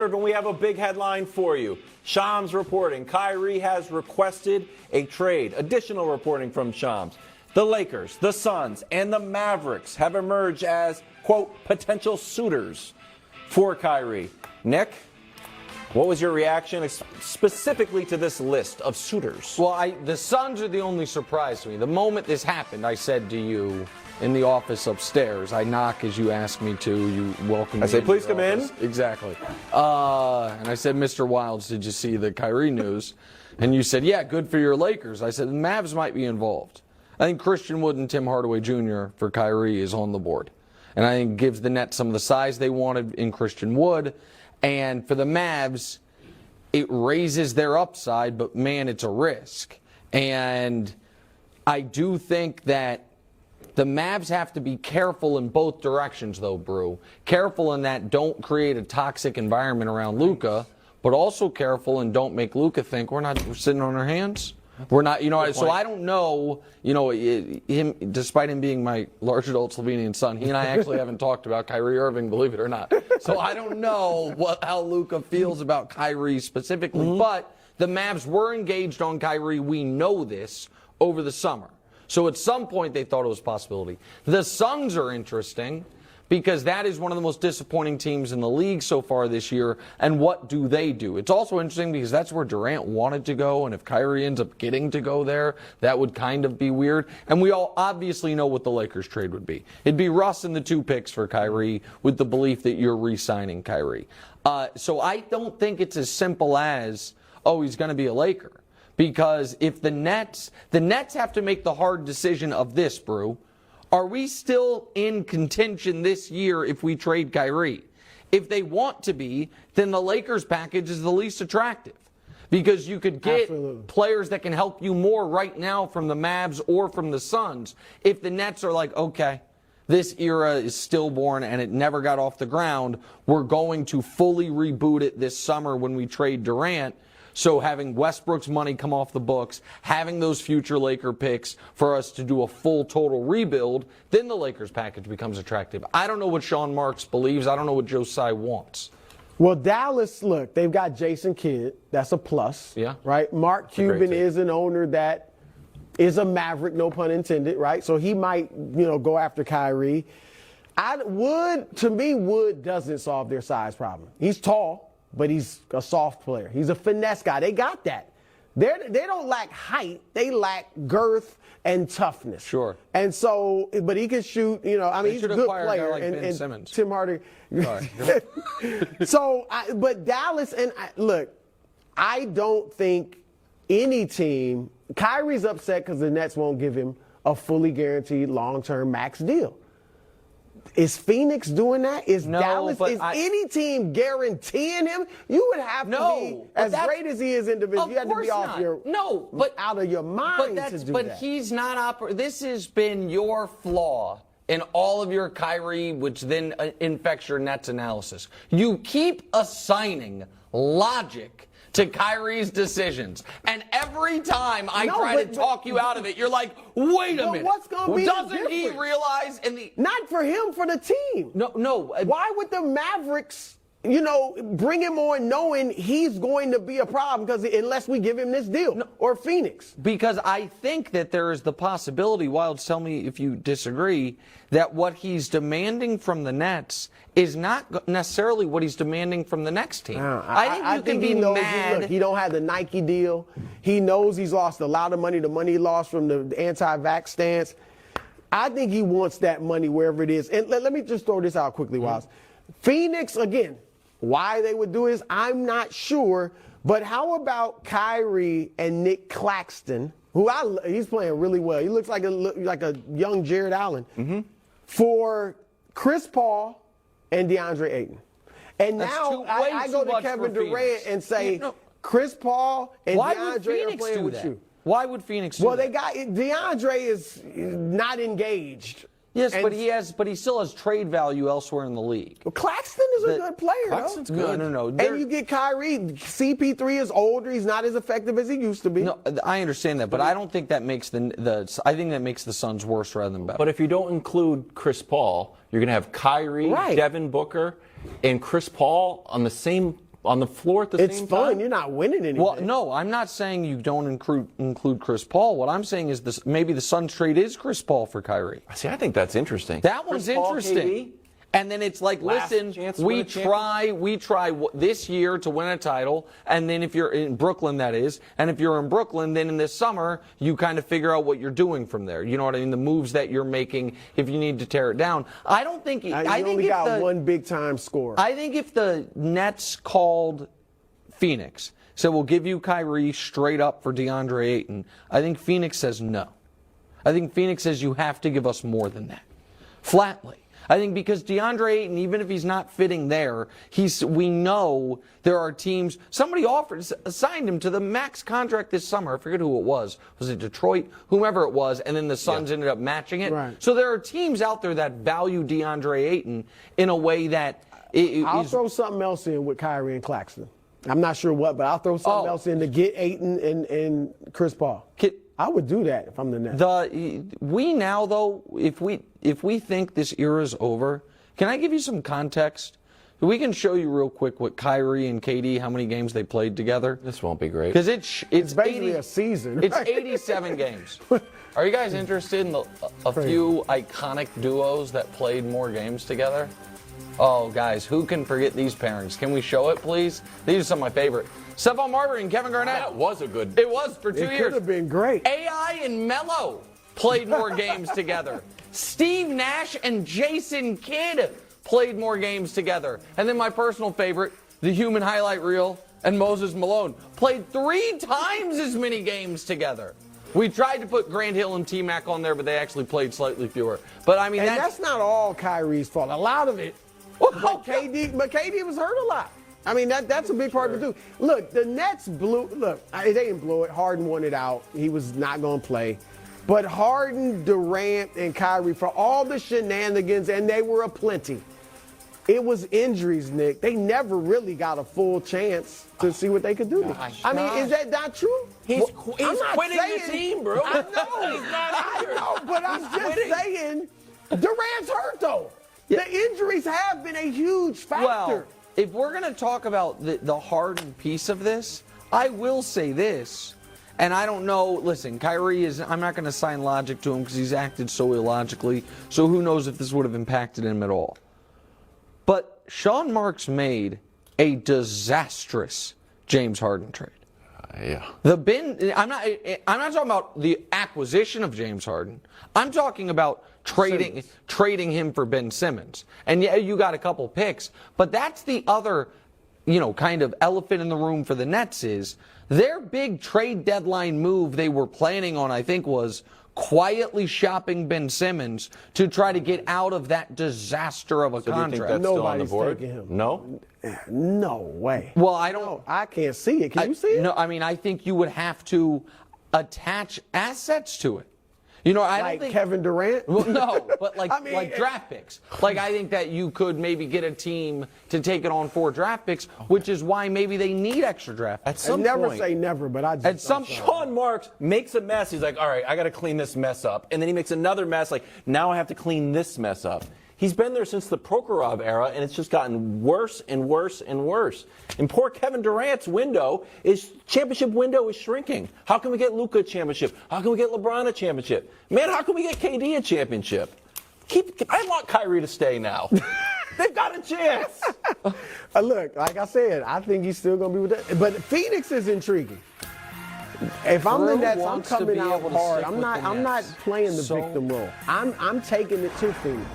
And we have a big headline for you. Shams reporting Kyrie has requested a trade. Additional reporting from Shams. The Lakers, the Suns, and the Mavericks have emerged as, quote, potential suitors for Kyrie. Nick, what was your reaction specifically to this list of suitors? Well, the Suns are the only surprise to me. The moment this happened, I said to you in the office upstairs, I knock as you ask me to, you welcome me. I say, please come in. Exactly. And I said, Mr. Wilds, did you see the Kyrie news? And you said, yeah, good for your Lakers. I said, the Mavs might be involved. I think Christian Wood and Tim Hardaway Jr. for Kyrie is on the board. And I think it gives the Nets some of the size they wanted in Christian Wood. And for the Mavs, it raises their upside, but man, it's a risk. And I do think that the Mavs have to be careful in both directions, though, Brew. Careful in that don't create a toxic environment around Luka, but also careful and don't make Luka think we're sitting on our hands. We're not, so I don't know, him, despite him being my large adult Slovenian son, he and I actually haven't talked about Kyrie Irving, believe it or not. So I don't know how Luka feels about Kyrie specifically, but the Mavs were engaged on Kyrie, we know this, over the summer. So at some point they thought it was a possibility. The Suns are interesting because that is one of the most disappointing teams in the league so far this year. And what do they do? It's also interesting because that's where Durant wanted to go. And if Kyrie ends up getting to go there, that would kind of be weird. And we all obviously know what the Lakers trade would be. It'd be Russ and the 2 picks for Kyrie with the belief that you're re-signing Kyrie. So I don't think it's as simple as, oh, he's going to be a Laker. Because if the Nets have to make the hard decision of this, Brew. Are we still in contention this year if we trade Kyrie? If they want to be, then the Lakers package is the least attractive. Because you could get players that can help you more right now from the Mavs or from the Suns. If the Nets are like, okay, this era is stillborn and it never got off the ground, we're going to fully reboot it this summer when we trade Durant. So having Westbrook's money come off the books, having those future Laker picks for us to do a full total rebuild, then the Lakers package becomes attractive. I don't know what Sean Marks believes. I don't know what Joe Tsai wants. Well, Dallas, look, they've got Jason Kidd. That's a plus. Yeah. Right? Mark Cuban is an owner that is a maverick, no pun intended, right? So he might, go after Kyrie. To me, Wood doesn't solve their size problem. He's tall. But he's a soft player. He's a finesse guy. They got that. They don't lack height. They lack girth and toughness. Sure. And so, but he can shoot. He's a good player. Ben Simmons. Tim Hardaway. But Dallas look, I don't think any team. Kyrie's upset because the Nets won't give him a fully guaranteed long-term max deal. Is Phoenix doing that? Is Dallas? Is any team guaranteeing him? You would have to be as great as he is individually. You have to be off out of your mind to do that. But he's not This has been your flaw in all of your Kyrie, which then infects your Nets analysis. You keep assigning logic to Kyrie's decisions. And every time I try to talk you out of it, you're like, wait a minute. What's going to be Doesn't he realize Not for him, for the team. No. Why would the Mavericks, bring him on knowing he's going to be a problem unless we give him this deal? Or Phoenix? Because I think that there is the possibility, Wilds, tell me if you disagree, that what he's demanding from the Nets is not necessarily what he's demanding from the next team. I think he knows, mad. Look, he don't have the Nike deal. He knows he's lost a lot of money, the money he lost from the anti-vax stance. I think he wants that money wherever it is. And let me just throw this out quickly, Wilds. Phoenix, again, why they would do this, I'm not sure. But how about Kyrie and Nick Claxton, he's playing really well. He looks like a young Jared Allen. For Chris Paul and DeAndre Ayton. And now I go to Kevin Durant and say, Chris Paul and DeAndre are playing with you. Why would Phoenix do that? Well, DeAndre is not engaged. Yes, but he still has trade value elsewhere in the league. Well, Claxton is a good player. Claxton's good. No. And you get Kyrie. CP3 is older. He's not as effective as he used to be. No, I understand that, but I don't think that makes I think that makes the Suns worse rather than better. But if you don't include Chris Paul, you're going to have Kyrie, Devin Booker, and Chris Paul on the same on the floor at the same time? It's fun. You're not winning anything. Well, no, I'm not saying you don't include Chris Paul. What I'm saying is this: maybe the Suns trade is Chris Paul for Kyrie. See, I think that's interesting. That one's Chris Paul, interesting. KD? And then it's like, listen, we try this year to win a title, and then if you're in Brooklyn, that is, and if you're in Brooklyn, then in this summer, you kind of figure out what you're doing from there. You know what I mean? The moves that you're making if you need to tear it down. I don't think. You only got one big time scorer. I think if the Nets called Phoenix, said we'll give you Kyrie straight up for DeAndre Ayton, I think Phoenix says no. I think Phoenix says you have to give us more than that, flatly. I think because DeAndre Ayton, even if he's not fitting there, we know there are teams. Somebody signed him to the max contract this summer. I forget who it was. Was it Detroit? Whomever it was. And then the Suns ended up matching it. Right. So there are teams out there that value DeAndre Ayton in a way that I'll throw something else in with Kyrie and Claxton. I'm not sure what, but I'll throw something else in to get Ayton and Chris Paul. I would do that if I'm the Nets. We now, though, if we think this era is over, can I give you some context? We can show you real quick what Kyrie and KD, how many games they played together. This won't be great. Because it's basically a season. It's 87 games. Are you guys interested in a few iconic duos that played more games together? Oh, guys, who can forget these pairings? Can we show it, please? These are some of my favorite. Stephon Marbury and Kevin Garnett. That was a good. It was for 2 years. It could have been great. AI and Melo played more games together. Steve Nash and Jason Kidd played more games together. And then my personal favorite, the Human Highlight Reel and Moses Malone played 3 times as many games together. We tried to put Grant Hill and T-Mac on there, but they actually played slightly fewer. But I mean, that's not all Kyrie's fault. A lot of it. But KD was hurt a lot. I mean, that's a big part of it, too. Look, the Nets they didn't blow it. Harden won it out. He was not going to play. But Harden, Durant, and Kyrie, for all the shenanigans, and they were aplenty, it was injuries, Nick. They never really got a full chance to see what they could do. I mean, is that not true? He's quitting the team, bro. I know, but I'm just saying, Durant's hurt, though. The injuries have been a huge factor. Well, if we're going to talk about the Harden piece of this, I will say this, and I don't know, listen, Kyrie I'm not going to sign logic to him because he's acted so illogically, so who knows if this would have impacted him at all. But Sean Marks made a disastrous James Harden trade. Yeah. I'm not talking about the acquisition of James Harden. I'm talking about trading him for Ben Simmons. And yeah, you got a couple picks, but that's the other, kind of elephant in the room for the Nets is their big trade deadline move they were planning on, I think, was quietly shopping Ben Simmons to try to get out of that disaster of a contract. Do you think that's still on the board? Taking him. No? No way. Well, I don't. No, I can't see it. Can you see it? No, I mean, I think you would have to attach assets to it. I don't think Kevin Durant. Well, no, but like draft picks. Like I think that you could maybe get a team to take it on 4 draft picks, which is why maybe they need extra draft picks. I never say never, but I just at some Sean Marks makes a mess. He's like, all right, I got to clean this mess up, and then he makes another mess. Like now I have to clean this mess up. He's been there since the Prokhorov era, and it's just gotten worse and worse and worse. And poor Kevin Durant's championship window is shrinking. How can we get Luka a championship? How can we get LeBron a championship? Man, how can we get KD a championship? I want Kyrie to stay now. They've got a chance. Look, like I said, I think he's still going to be with that. But Phoenix is intriguing. If I'm the Nets, I'm coming out hard. I'm not playing the victim role. I'm taking it to Phoenix.